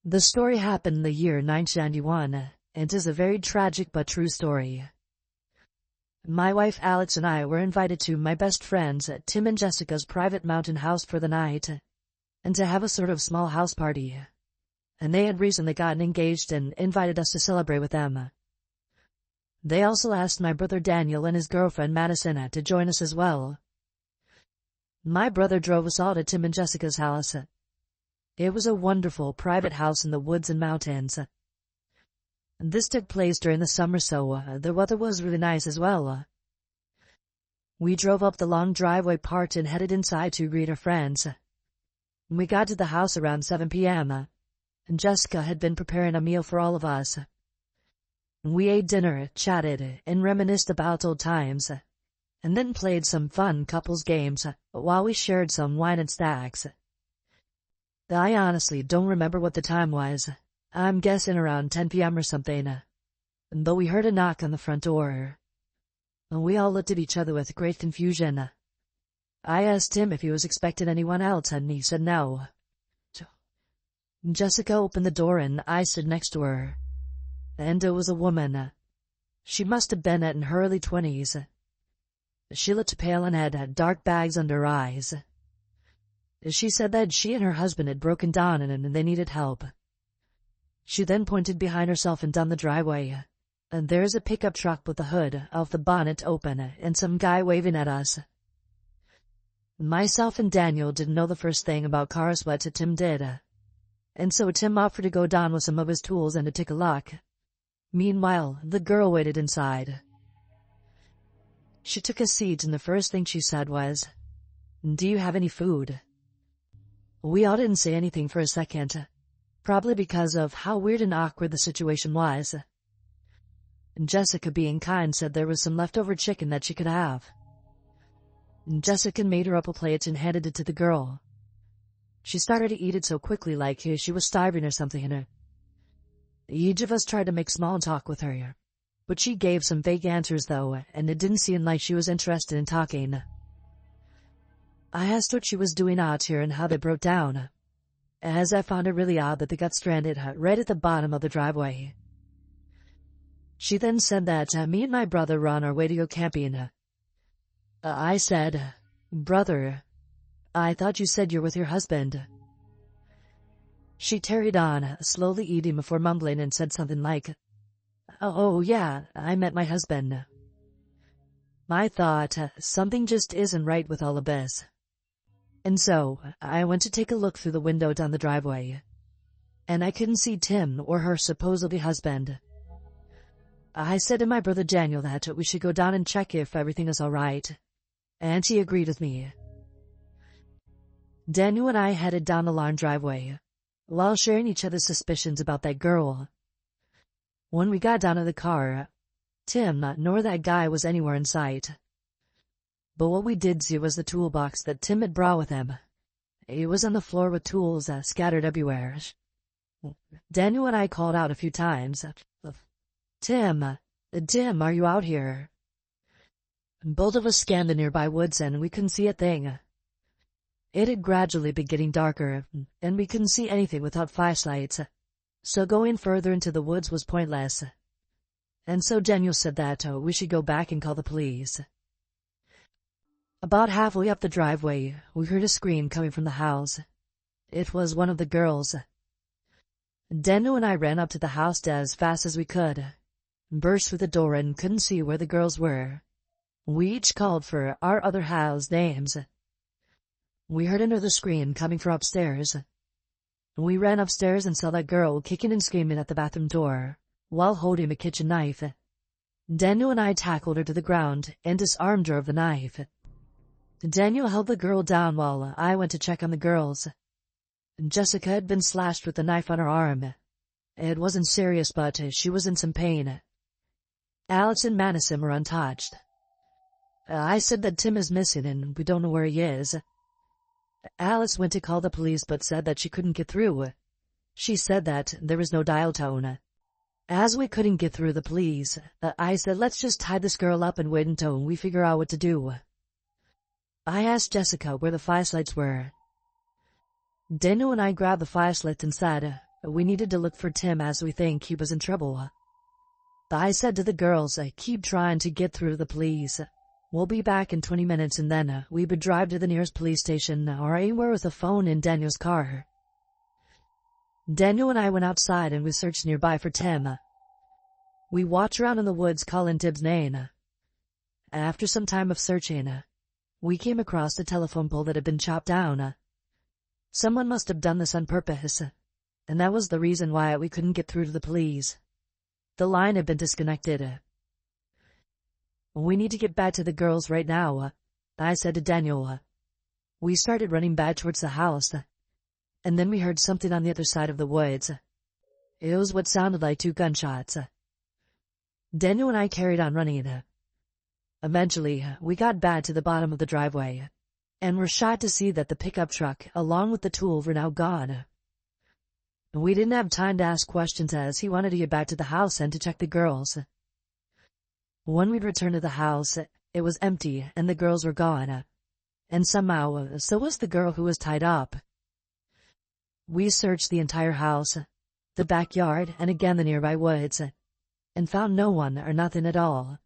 The story happened in the year 1991, and is a very tragic but true story. My wife Alex and I were invited to my best friends, Tim and Jessica's private mountain house for the night, and to have a sort of small house party. And they had recently gotten engaged and invited us to celebrate with them. They also asked my brother Daniel and his girlfriend Madison to join us as well. My brother drove us all to Tim and Jessica's house. It was a wonderful private house in the woods and mountains. This took place during the summer, so the weather was really nice as well. We drove up the long driveway part and headed inside to greet our friends. We got to the house around 7 p.m., and Jessica had been preparing a meal for all of us. We ate dinner, chatted, and reminisced about old times, and then played some fun couples games while we shared some wine and snacks. I honestly don't remember what the time was. I'm guessing around 10 p.m. or something, but we heard a knock on the front door. We all looked at each other with great confusion. I asked him if he was expecting anyone else, and he said no. Jessica opened the door and I stood next to her. And it was a woman. She must have been in her early 20s. She looked pale and had dark bags under her eyes. She said that she and her husband had broken down and they needed help. She then pointed behind herself and down the driveway. And there's a pickup truck with the hood of the bonnet open and some guy waving at us. Myself and Daniel didn't know the first thing about cars, but Tim did. And so Tim offered to go down with some of his tools and to take a look. Meanwhile, the girl waited inside. She took a seat and the first thing she said was, "Do you have any food?" We all didn't say anything for a second, probably because of how weird and awkward the situation was. Jessica, being kind, said there was some leftover chicken that she could have. Jessica made her up a plate and handed it to the girl. She started to eat it so quickly, like she was starving or something. Each of us tried to make small talk with her, but she gave some vague answers though, and it didn't seem like she was interested in talking. I asked what she was doing out here and how they broke down, as I found it really odd that they got stranded right at the bottom of the driveway. She then said that me and my brother were on our way to go camping. I said, "Brother, I thought you said you're with your husband." She tarried on, slowly eating before mumbling, and said something like, "Oh yeah, I met my husband." I thought, something just isn't right with all of this. And so, I went to take a look through the window down the driveway, and I couldn't see Tim or her supposedly husband. I said to my brother Daniel that we should go down and check if everything is all right, and he agreed with me. Daniel and I headed down the long driveway, while sharing each other's suspicions about that girl. When we got down to the car, Tim nor that guy was anywhere in sight. But what we did see was the toolbox that Tim had brought with him. It was on the floor with tools scattered everywhere. Daniel and I called out a few times, Tim, are you out here?" Both of us scanned the nearby woods and we couldn't see a thing. It had gradually been getting darker, and we couldn't see anything without flashlights, so going further into the woods was pointless. And so Daniel said that we should go back and call the police. About halfway up the driveway, we heard a scream coming from the house. It was one of the girls. Daniel and I ran up to the house as fast as we could, burst through the door and couldn't see where the girls were. We each called for our other halves' names. We heard another scream coming from upstairs. We ran upstairs and saw that girl kicking and screaming at the bathroom door, while holding a kitchen knife. Daniel and I tackled her to the ground and disarmed her of the knife. Daniel held the girl down while I went to check on the girls. Jessica had been slashed with the knife on her arm. It wasn't serious, but she was in some pain. Alex and Madison were untouched. I said that Tim is missing and we don't know where he is. Alice went to call the police but said that she couldn't get through. She said that there was no dial tone. As we couldn't get through the police, I said let's just tie this girl up and wait until we figure out what to do. I asked Jessica where the flashlights were. Daniel and I grabbed the flashlights and said, We needed to look for Tim as we think he was in trouble. I said to the girls, keep trying to get through to the police. We'll be back in 20 minutes and then we would drive to the nearest police station or anywhere with a phone in Daniel's car. Daniel and I went outside and we searched nearby for Tim. We walked around in the woods calling Tim's name. After some time of searching, we came across the telephone pole that had been chopped down. Someone must have done this on purpose, and that was the reason why we couldn't get through to the police. The line had been disconnected. We need to get back to the girls right now, I said to Daniel. We started running back towards the house, and then we heard something on the other side of the woods. It was what sounded like 2 gunshots. Daniel and I carried on running. Eventually, we got back to the bottom of the driveway, and were shocked to see that the pickup truck, along with the tool, were now gone. We didn't have time to ask questions as he wanted to get back to the house and to check the girls. When we'd returned to the house, it was empty and the girls were gone. And somehow, so was the girl who was tied up. We searched the entire house, the backyard, and again the nearby woods, and found no one or nothing at all.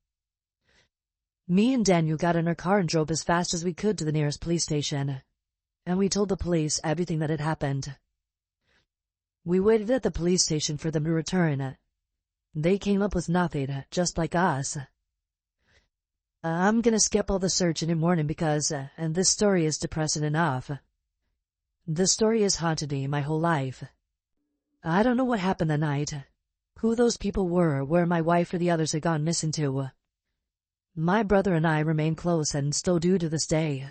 Me and Daniel got in our car and drove as fast as we could to the nearest police station, and we told the police everything that had happened. We waited at the police station for them to return. They came up with nothing, just like us. I'm gonna skip all the searching and mourning because this story is depressing enough. This story has haunted me my whole life. I don't know what happened that night, who those people were, where my wife or the others had gone missing to. My brother and I remain close and still do to this day.